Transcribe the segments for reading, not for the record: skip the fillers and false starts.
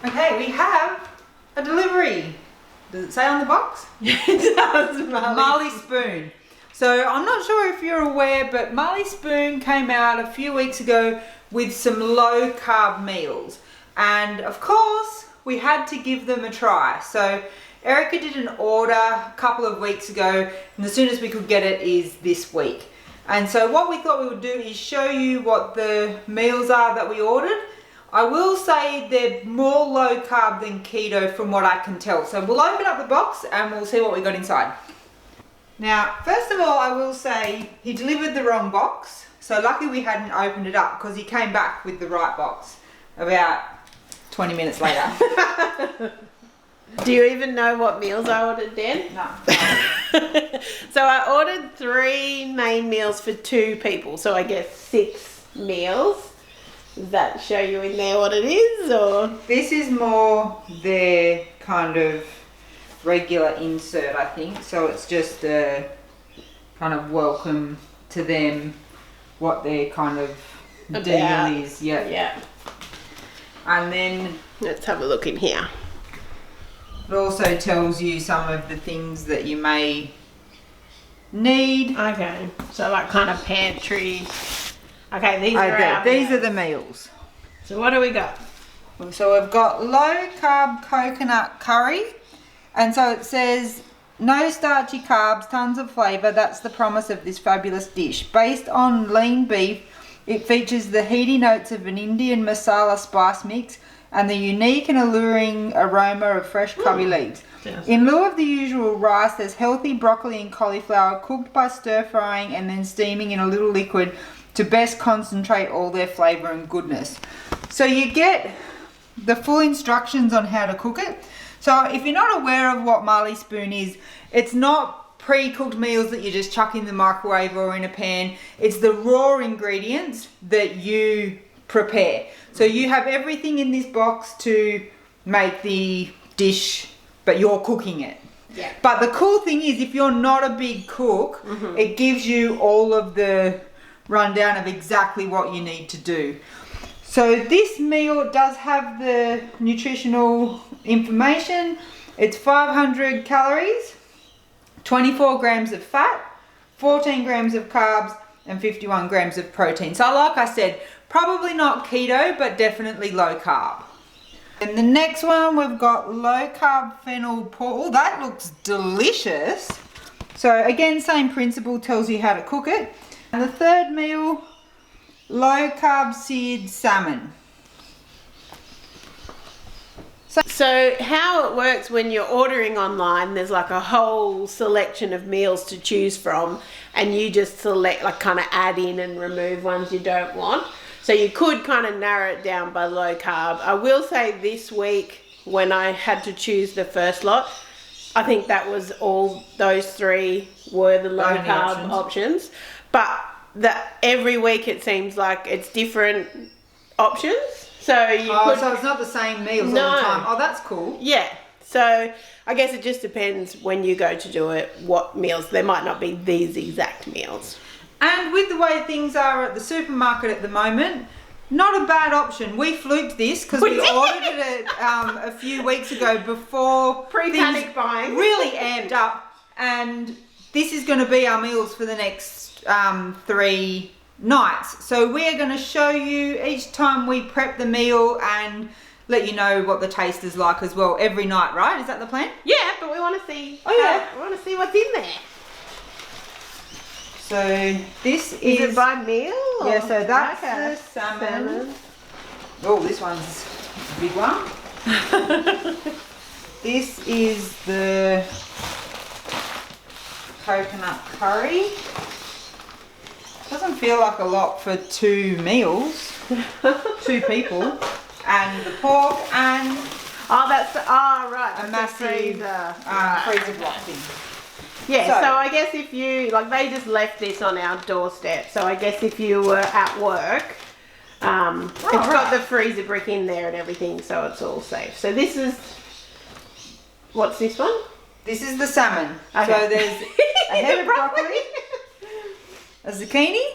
Okay, we have a delivery. Does it say on the box? It does, Marley Spoon. So I'm not sure if you're aware, but Marley Spoon came out a few weeks ago with some low carb meals. And of course, we had to give them a try. So Erika did an order a couple of weeks ago, and as soon as we could get it is this week. And so what we thought we would do is show you what the meals are that we ordered. I will say they're more low carb than keto from what I can tell. So we'll open up the box and we'll see what we got inside. Now, first of all, I will say he delivered the wrong box. So lucky we hadn't opened it up because he came back with the right box about 20 minutes later. Do you even know what meals I ordered then? No. So I ordered 3 main meals for 2 people. So I guess 6 meals. Does that show you in there what it is, or? This is more their kind of regular insert, I think. So it's just a kind of welcome to them, what their kind of deal is. Yeah. Yeah. And then Let's have a look in here. it also tells you some of the things that you may need. Okay. So like kind of pantry. Okay, these These are the meals. So what do we got? So we've got low carb coconut curry, and so it says no starchy carbs, tons of flavour. That's the promise of this fabulous dish. Based on lean beef, it features the heady notes of an Indian masala spice mix and the unique and alluring aroma of fresh curry leaves. Yes. In lieu of the usual rice, there's healthy broccoli and cauliflower cooked by stir frying and then steaming in a little liquid to best concentrate all their flavour and goodness. So you get the full instructions on how to cook it. So if you're not aware of what Marley Spoon is, it's not pre-cooked meals that you just chuck in the microwave or in a pan. It's the raw ingredients that you prepare. So you have everything in this box to make the dish, but you're cooking it. Yeah. But the cool thing is, if you're not a big cook, it gives you all of the rundown of exactly what you need to do. So this meal does have the nutritional information. It's 500 calories, 24 grams of fat, 14 grams of carbs, and 51 grams of protein. So like I said, probably not keto, but definitely low carb. And the next one, we've got low carb fennel pork. Oh, that looks delicious. So again, same principle, tells you how to cook it. And the third meal, low carb seared salmon. So how it works when you're ordering online, there's like a whole selection of meals to choose from, and you just select, like kind of add in and remove ones you don't want. So you could kind of narrow it down by low carb. I will say this week, when I had to choose the first lot, I think that was all, those 3 were the low Only carb options. But every week it seems like it's different options. So you could, so it's not the same meals all the time. Oh, that's cool. yeah. So I guess it just depends when you go to do it, what meals. There might not be these exact meals. And with the way things are at the supermarket at the moment, not a bad option. We fluked this because we ordered it a few weeks ago before Pre-panic buying. really amped up, and this is going to be our meals for the next 3 nights. So we're going to show you each time we prep the meal and let you know what the taste is like as well every night, right? Is that the plan? Yeah, but we want to see. Oh yeah, we want to see what's in there. So this Is it by meal? Yeah, so that's the salmon. Oh, this one's a big one. This is the coconut curry. Doesn't feel like a lot for 2 meals, 2 people, and the pork and right, a massive freezer block thing. Yeah, so I guess if you, like, they just left this on our doorstep, so I guess if you were at work, it's got the freezer brick in there and everything, so it's all safe. So this is, what's this one? This is the salmon. Okay. So there's a head of broccoli, a zucchini,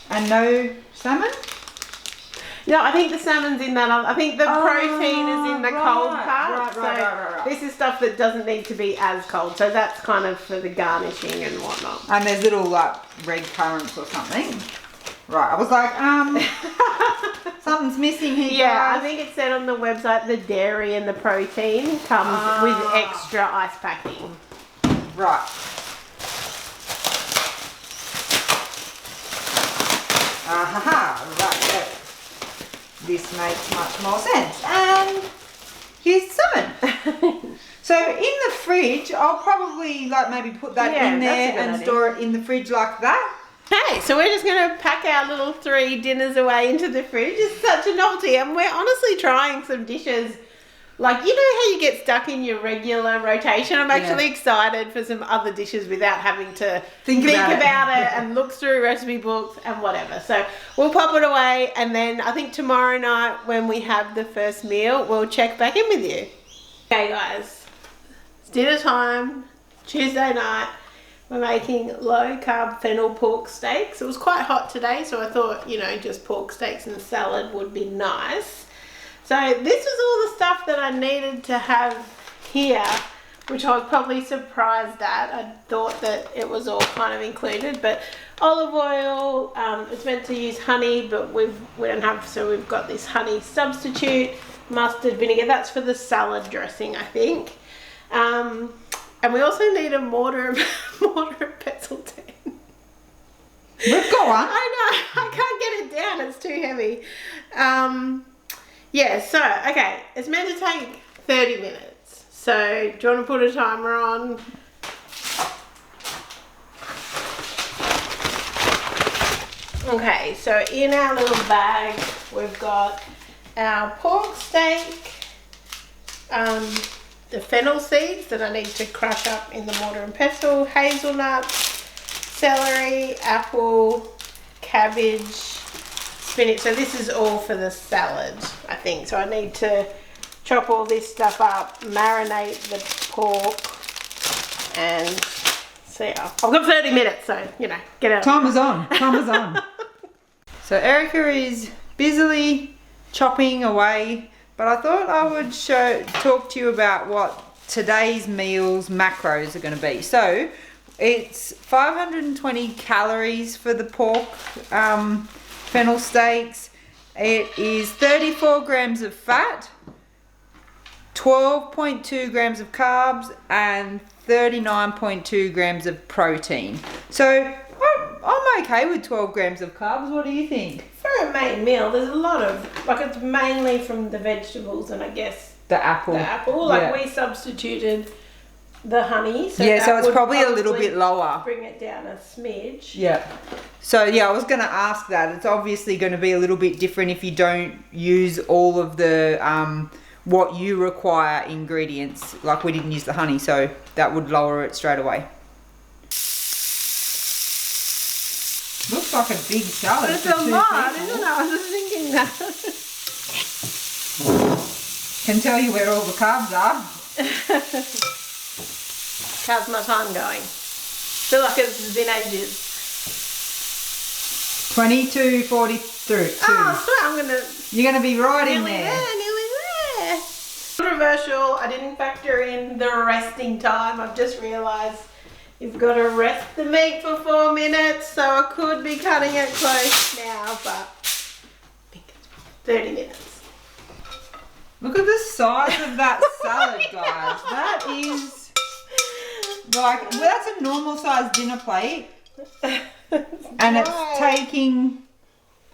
and no salmon. No, I think the salmon's in that. I think the protein is in the cold part. Right. This is stuff that doesn't need to be as cold. So that's kind of for the garnishing and whatnot. And there's little like red currants or something. Right, I was like, something's missing here. Yeah, guys. I think it said on the website the dairy and the protein comes with extra ice packing. Right. Right there. This makes much more sense. And here's salmon. So in the fridge, I'll probably like maybe put that in there and idea. store it in the fridge like that. Okay, so we're just going to pack our little 3 dinners away into the fridge. It's such a novelty, and we're honestly trying some dishes. Like, you know how you get stuck in your regular rotation? I'm actually excited for some other dishes without having to think about it and look through recipe books and whatever. So we'll pop it away, and then I think tomorrow night when we have the first meal, we'll check back in with you. Okay, guys, it's dinner time, Tuesday night. We're making low-carb fennel pork steaks. It was quite hot today, so I thought, you know, just pork steaks and salad would be nice. So this was all the stuff that I needed to have here, which I was probably surprised at. I thought that it was all kind of included, but olive oil, it's meant to use honey, but we don't have, so we've got this honey substitute, mustard vinegar. That's for the salad dressing, I think. And we also need a mortar and pestle tin. We've got one. I know, I can't get it down, it's too heavy. Yeah, so, okay, it's meant to take 30 minutes. So, do you want to put a timer on? Okay, so in our little bag, we've got our pork steak, the fennel seeds that I need to crush up in the mortar and pestle, hazelnuts, celery, apple, cabbage, spinach. So this is all for the salad, I think. So I need to chop all this stuff up, marinate the pork, and see. I've got 30 minutes, so, you know, get out. Timer's on. So Erika is busily chopping away, but I thought I would talk to you about what today's meals macros are going to be. So it's 520 calories for the pork fennel steaks. It is 34 grams of fat, 12.2 grams of carbs, and 39.2 grams of protein. So I'm okay with 12 grams of carbs. What do you think? For a main meal, there's a lot of, like, it's mainly from the vegetables and I guess the apple. Like, we substituted the honey. So yeah, so it's probably a little bit lower. Bring it down a smidge. Yeah. So yeah, I was going to ask that. It's obviously going to be a little bit different if you don't use all of the what you require ingredients. Like, we didn't use the honey, so that would lower it straight away. Looks like a big salad. It's a lot, isn't it? I was just thinking that. Can tell you where all the carbs are. How's my time going? Feel like it's been ages. 22:43. So You're gonna be right in there. Nearly there. Controversial. I didn't factor in the resting time. I've just realised you've got to rest the meat for 4 minutes, so I could be cutting it close now, but I think it's 30 minutes. Look at the size of that salad, guys. That is like, well, that's a normal size dinner plate, and it's taking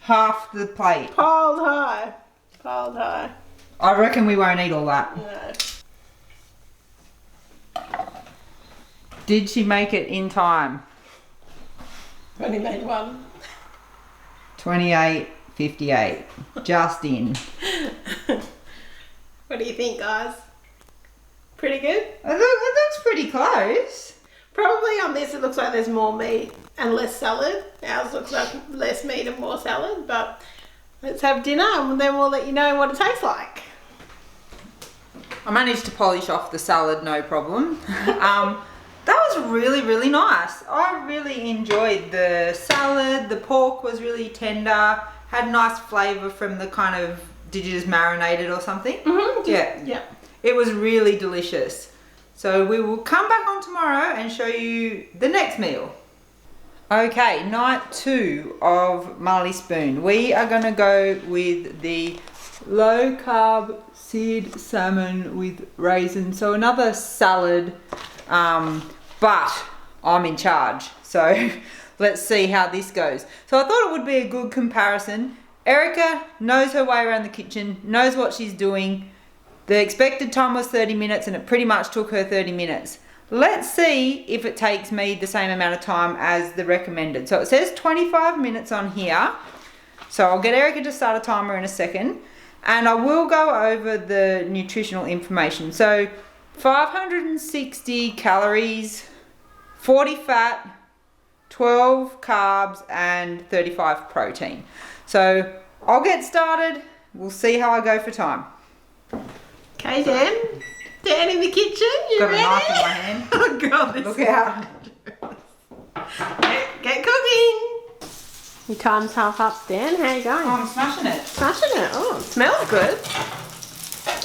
half the plate. Piled high. I reckon we won't eat all that. No. Did she make it in time? Only made one. 28:58. Just in. What do you think, guys? Pretty good? It looks pretty close. Probably on this it looks like there's more meat and less salad. Ours looks like less meat and more salad, but let's have dinner and then we'll let you know what it tastes like. I managed to polish off the salad, no problem. That was really, really nice. I really enjoyed the salad. The pork was really tender. Had nice flavour from the kind of, did you just marinate it or something? Yeah. It was really delicious. So we will come back on tomorrow and show you the next meal. Okay, night 2 of Marley Spoon. We are going to go with the low carb seared salmon with raisins. So another salad, but I'm in charge. So let's see how this goes. So I thought it would be a good comparison. Erika knows her way around the kitchen, knows what she's doing. The expected time was 30 minutes and it pretty much took her 30 minutes. Let's see if it takes me the same amount of time as the recommended. So it says 25 minutes on here. So I'll get Erika to start a timer in a second. And I will go over the nutritional information. So 560 calories, 40 fat, 12 carbs and 35 protein. So I'll get started. We'll see how I go for time. Okay, Dan. Dan in the kitchen, you Got ready? a knife in my hand. Oh God, this Look is out. Get cooking. Your time's half up, Dan. How you going? Oh, I'm smashing it. Smashing it. Oh, it smells good.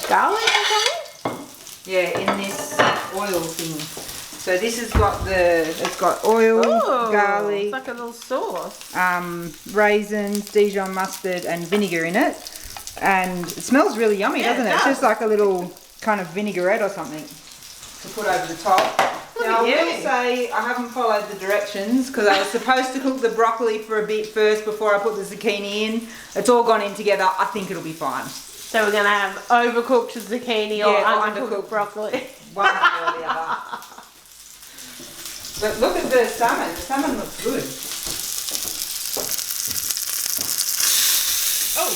Garlic, okay? Yeah, in this oil thing. So this has got it's got oil, Oh, garlic, it's like a little sauce. raisins, Dijon mustard and vinegar in it. And it smells really yummy, Yeah, doesn't it? it It's does. just like a little kind of vinaigrette or something to put over the top. Now I will say I haven't followed the directions because I was supposed to cook the broccoli for a bit first before I put the zucchini in. It's all gone in together. I think it'll be fine. So we're going to have overcooked zucchini or undercooked broccoli. One way or the other. But look at the salmon. The salmon looks good. Oh,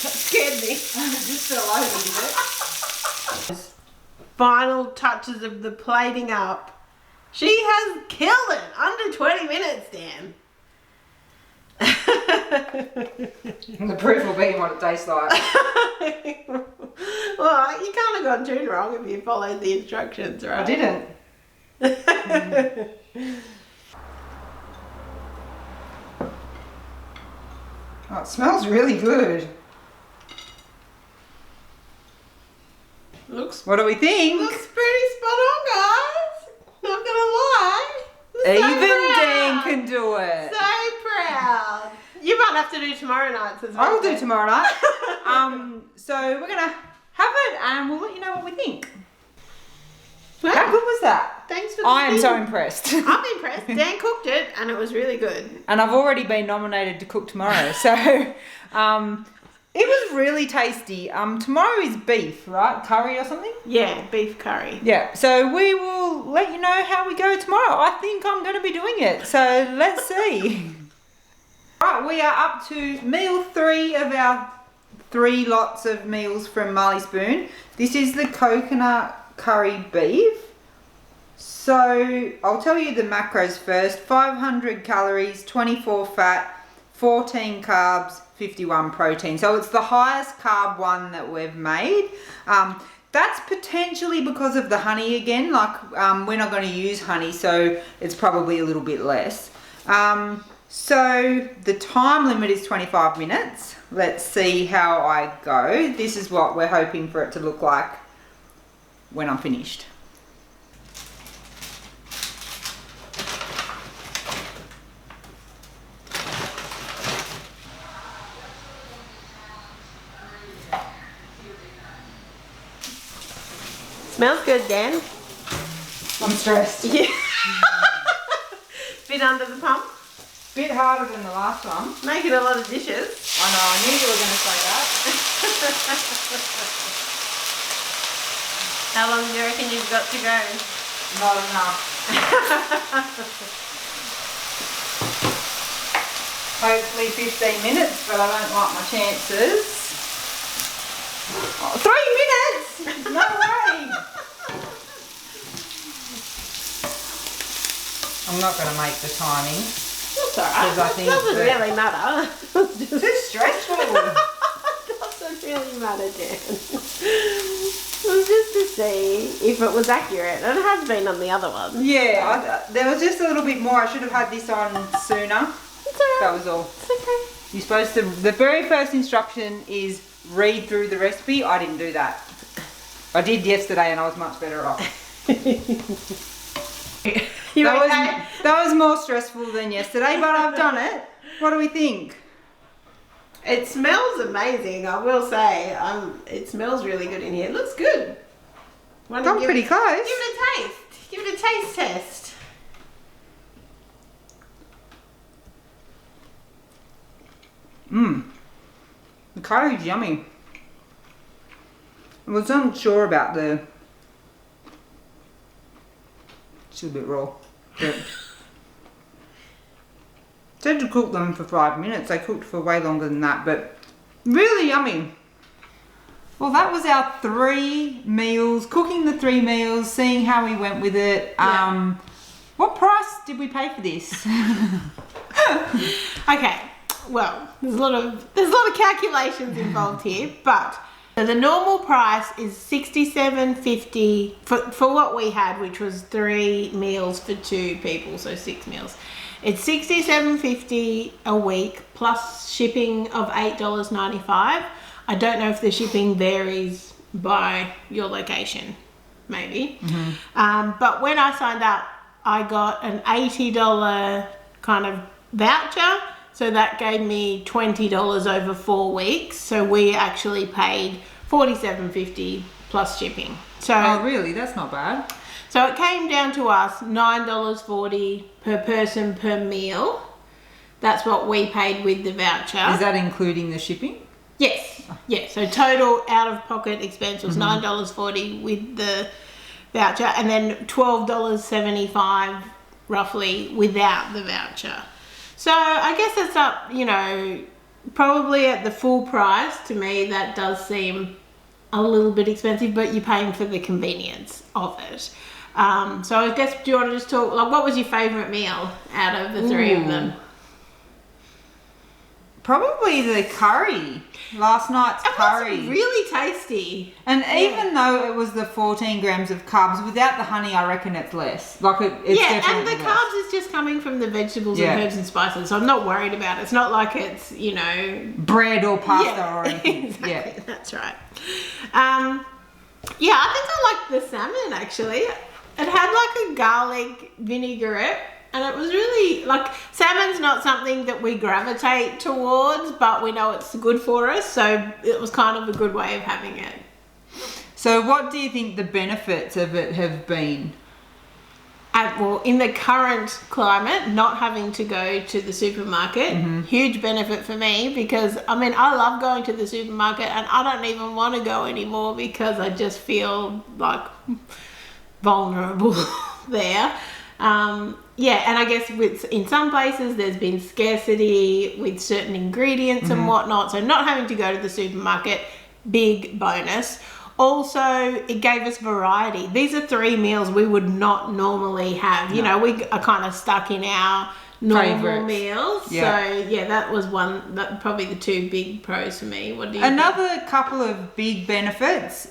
that scared me. Just fell over, did it? Final touches of the plating up. She has killed it. Under 20 minutes, Dan. The proof will be in what it tastes like. Well, you can't have gone too wrong if you followed the instructions, right? I didn't. Oh, it smells really good. Looks What do we think? pretty spot on, guys. Not gonna lie. I'm so Even Dan proud. can do it. So proud. You might have to do tomorrow nights as well. I'll do then. tomorrow night. So we're gonna have it and we'll let you know what we think. Well, How good was that? thanks for the I am so feedback. impressed. I'm impressed. Dan cooked it and it was really good. And I've already been nominated to cook tomorrow, so it was really tasty. Tomorrow is beef, right? Curry or something? Yeah, beef curry. Yeah, so we will let you know how we go tomorrow. I think I'm going to be doing it, so let's see. Right, we are up to meal 3 of our 3 lots of meals from Marley Spoon. This is the coconut curry beef. So I'll tell you the macros first. 500 calories, 24 fat, 14 carbs, 51 protein. So it's the highest carb one that we've made. That's potentially because of the honey again. Like we're not going to use honey, so it's probably a little bit less. So the time limit is 25 minutes. Let's see how I go. This is what we're hoping for it to look like when I'm finished. Smells good, Dan. I'm stressed. Yeah. Bit under the pump. Bit harder than the last one. Making a lot of dishes. I know, I knew you were going to say that. How long do you reckon you've got to go? Not enough. Hopefully 15 minutes, but I don't like my chances. Oh, 3 minutes? No way! I'm not going to make the timing. That's alright. I It think doesn't that- really matter. Too stressful. It doesn't really matter, Dan. It was just to see if it was accurate. And it has been on the other one. Yeah, there was just a little bit more. I should have had this on sooner. It's alright. That was all. It's okay. You're supposed to, the very first instruction is read through the recipe. I didn't do that. I did yesterday and I was much better off. That was more stressful than yesterday, but I've done it. What do we think? It smells amazing, I will say. It smells really good in here. It looks good. I'm pretty close. Give it a taste. Give it a taste test. The curry's yummy. I was unsure about the... It's a bit raw. But said to cook them for 5 minutes. They cooked for way longer than that, but really yummy. Well, that was our 3 meals, cooking the 3 meals, seeing how we went with it. Yeah. What price did we pay for this? Okay, well, there's a lot of calculations involved here, but so the normal price is $67.50 for what we had, which was 3 meals for 2 people, so 6 meals. It's $67.50 a week plus shipping of $8.95. I don't know if the shipping varies by your location, maybe. But when I signed up, I got an $80 kind of voucher. So that gave me $20 over 4 weeks. So we actually paid $47.50 plus shipping. So oh, really? That's not bad. So it came down to us $9.40 per person per meal. That's what we paid with the voucher. Is that including the shipping? Yes. Yeah. So total out-of-pocket expense was $9.40 with the voucher, and then $12.75 roughly without the voucher. So I guess it's up, probably at the full price. To me, that does seem a little bit expensive, but you're paying for the convenience of it. So I guess, do you want to just talk, what was your favourite meal out of the 3 of them? Probably the curry. Last night's curry. It was really tasty. And even though it was the 14 grams of carbs, without the honey, I reckon it's less. It's and definitely the less. carbs is just coming from the vegetables and herbs and spices, so I'm not worried about it. It's not like it's, bread or pasta or anything. Exactly, yeah, that's right. I think I liked the salmon, actually. It had like a garlic vinaigrette, and it was really, salmon's not something that we gravitate towards, but we know it's good for us, so it was kind of a good way of having it. So what do you think the benefits of it have been? In the current climate, not having to go to the supermarket, huge benefit for me, because I love going to the supermarket and I don't even want to go anymore because I just feel like vulnerable there. And I guess in some places there's been scarcity with certain ingredients and whatnot, so not having to go to the supermarket, big bonus. Also, it gave us variety. These are 3 meals we would not normally have. We are kind of stuck in our normal Favorites. Meals. Yeah. So that was probably the 2 big pros for me. What do you Another couple of big benefits,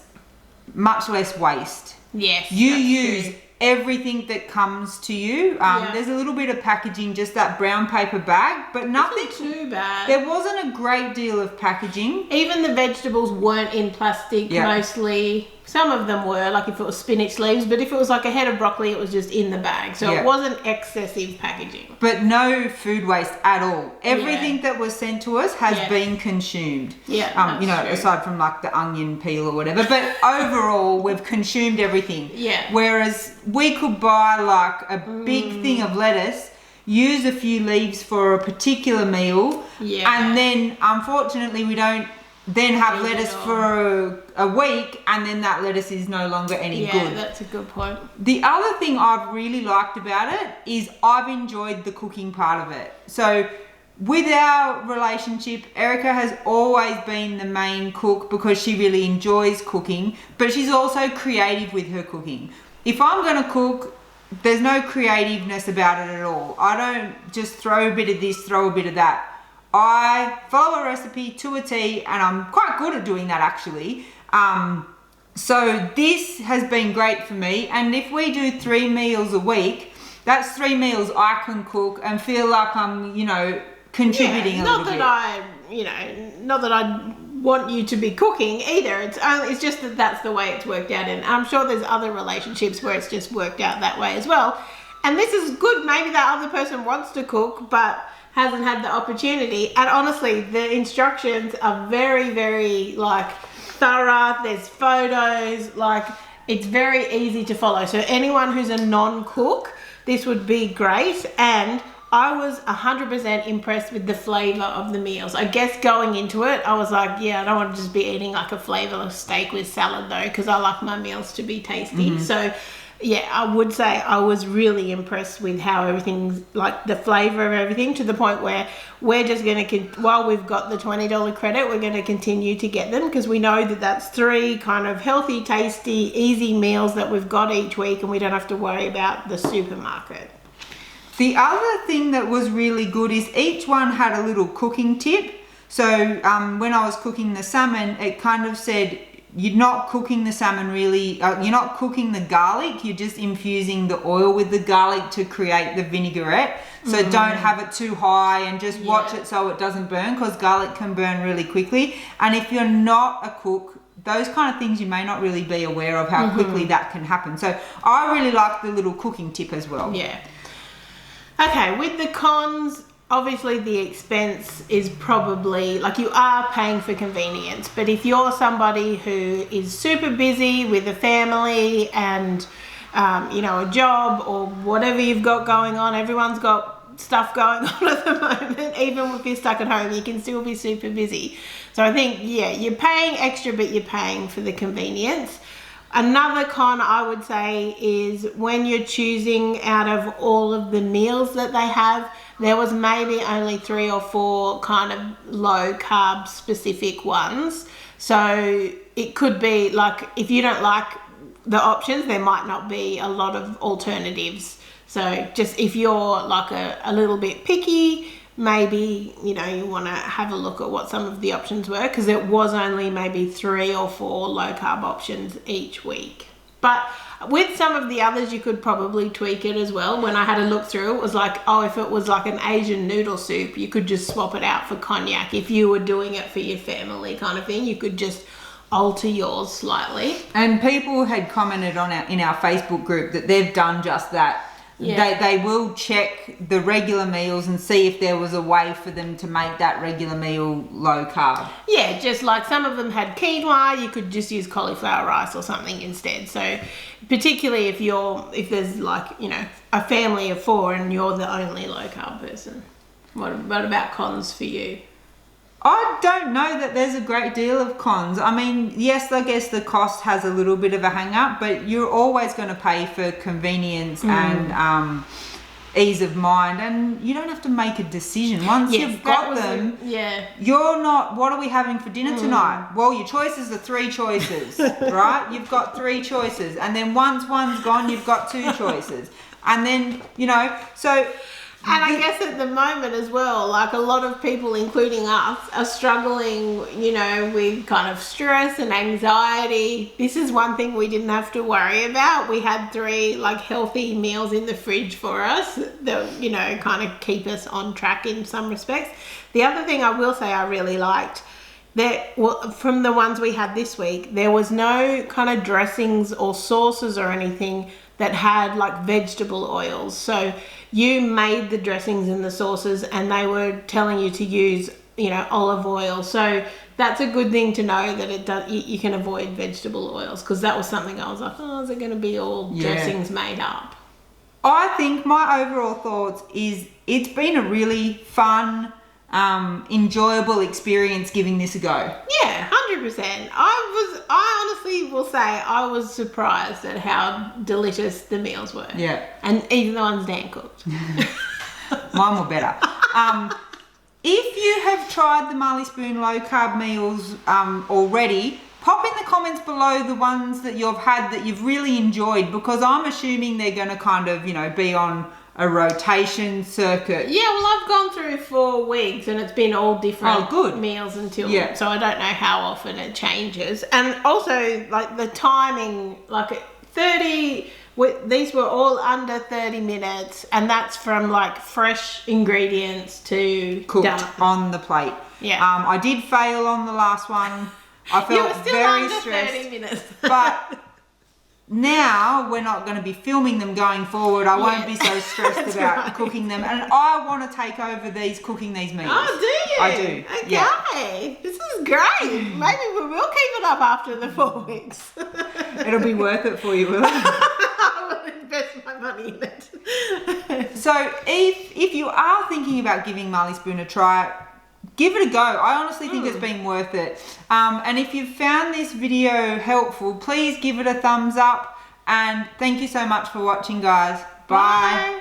much less waste. Yes. You use everything that comes to you. There's a little bit of packaging, just that brown paper bag, but nothing too bad. There wasn't a great deal of packaging. Even the vegetables weren't in plastic mostly. Some of them were, like if it was spinach leaves, but if it was like a head of broccoli, it was just in the bag. So it wasn't excessive packaging. But no food waste at all. Everything that was sent to us has been consumed. Yeah, that's true. Aside from like the onion peel or whatever. But overall, we've consumed everything. Yeah. Whereas we could buy like a big thing of lettuce, use a few leaves for a particular meal, and then unfortunately we don't then have lettuce for a week, and then that lettuce is no longer any good. Yeah, that's a good point. The other thing I've really liked about it is I've enjoyed the cooking part of it. So with our relationship, Erika has always been the main cook because she really enjoys cooking, but she's also creative with her cooking. If I'm going to cook, there's no creativeness about it at all. I don't just throw a bit of this, throw a bit of that. I follow a recipe to a T, and I'm quite good at doing that actually. So this has been great for me, and if we do 3 meals a week, that's 3 meals I can cook and feel like I'm, contributing a little bit. Not that I want you to be cooking either. It's just that that's the way it's worked out, and I'm sure there's other relationships where it's just worked out that way as well. And this is good. Maybe that other person wants to cook but hasn't had the opportunity. And honestly, the instructions are very, very thorough. There's photos. It's very easy to follow. So anyone who's a non-cook, this would be great. And I was 100% impressed with the flavor of the meals. I guess going into it, I was like, yeah, I don't want to just be eating a flavorless steak with salad though, because I like my meals to be tasty. Mm-hmm. So yeah, I would say I was really impressed with how everything's, the flavor of everything, to the point where we're just going to, while we've got the $20 credit, we're going to continue to get them, because we know that that's 3 kind of healthy, tasty, easy meals that we've got each week, and we don't have to worry about the supermarket. The other thing that was really good is each one had a little cooking tip. So when I was cooking the salmon, it kind of said, you're not cooking the salmon really, you're not cooking the garlic, you're just infusing the oil with the garlic to create the vinaigrette. So don't have it too high, and just watch it so it doesn't burn, because garlic can burn really quickly. And if you're not a cook, those kind of things you may not really be aware of how quickly that can happen. So I really like the little cooking tip as well. Yeah. Okay, with the cons, obviously the expense is probably, you are paying for convenience, but if you're somebody who is super busy with a family and, a job or whatever you've got going on, everyone's got stuff going on at the moment, even if you're stuck at home, you can still be super busy. So I think, you're paying extra, but you're paying for the convenience. Another con I would say is when you're choosing out of all of the meals that they have, there was maybe only 3 or 4 kind of low carb specific ones. So it could be if you don't like the options, there might not be a lot of alternatives. So just if you're a little bit picky, maybe, you want to have a look at what some of the options were, because it was only maybe 3 or 4 low carb options each week. But with some of the others, you could probably tweak it as well. When I had a look through, it was if it was an Asian noodle soup, you could just swap it out for cognac. If you were doing it for your family kind of thing, you could just alter yours slightly. And people had commented in our Facebook group that they've done just that. Yeah. They will check the regular meals and see if there was a way for them to make that regular meal low carb. Yeah, just some of them had quinoa, you could just use cauliflower rice or something instead. So particularly if there's a family of 4 and you're the only low carb person. What about cons for you? I don't know that there's a great deal of cons. I mean, yes, I guess the cost has a little bit of a hang up, but you're always going to pay for convenience and ease of mind, and you don't have to make a decision. Once you've got them, you're not, what are we having for dinner tonight? Well, your choices are 3 choices, right? You've got 3 choices, and then once one's gone, you've got 2 choices. And then, so... And I guess at the moment as well, a lot of people, including us, are struggling, with kind of stress and anxiety. This is one thing we didn't have to worry about. We had 3 healthy meals in the fridge for us that, kind of keep us on track in some respects. The other thing I will say I really liked, from the ones we had this week, there was no kind of dressings or sauces or anything that had vegetable oils. So you made the dressings and the sauces, and they were telling you to use, olive oil. So that's a good thing to know, that it does. You can avoid vegetable oils, because that was something I was like, is it going to be all dressings made up? I think my overall thoughts is it's been a really fun, enjoyable experience giving this a go. Yeah, 100%. I honestly will say I was surprised at how delicious the meals were. Yeah. And even the ones Dan cooked. Mine were better. If you have tried the Marley Spoon low carb meals already, pop in the comments below the ones that you've had that you've really enjoyed, because I'm assuming they're going to kind of, be on a rotation circuit. Yeah, well, I've gone through 4 weeks and it's been all different meals until, so I don't know how often it changes. And also, the timing, 30 These were all under 30 minutes, and that's from like fresh ingredients to cooked done. on the plate. Yeah. I did fail on the last one. I You felt were still very under stressed. 30 minutes. But now we're not going to be filming them going forward. I won't be so stressed about right. cooking them. And I want to take over cooking these meals. Oh, do you? I do. Okay. Yeah. This is great. Maybe we will keep it up after the 4 weeks. It'll be worth it for you, will it? I will invest my money in it. So if you are thinking about giving Marley Spoon a try, give it a go. I honestly think it's been worth it. And if you've found this video helpful, please give it a thumbs up. And thank you so much for watching, guys. Bye. Bye.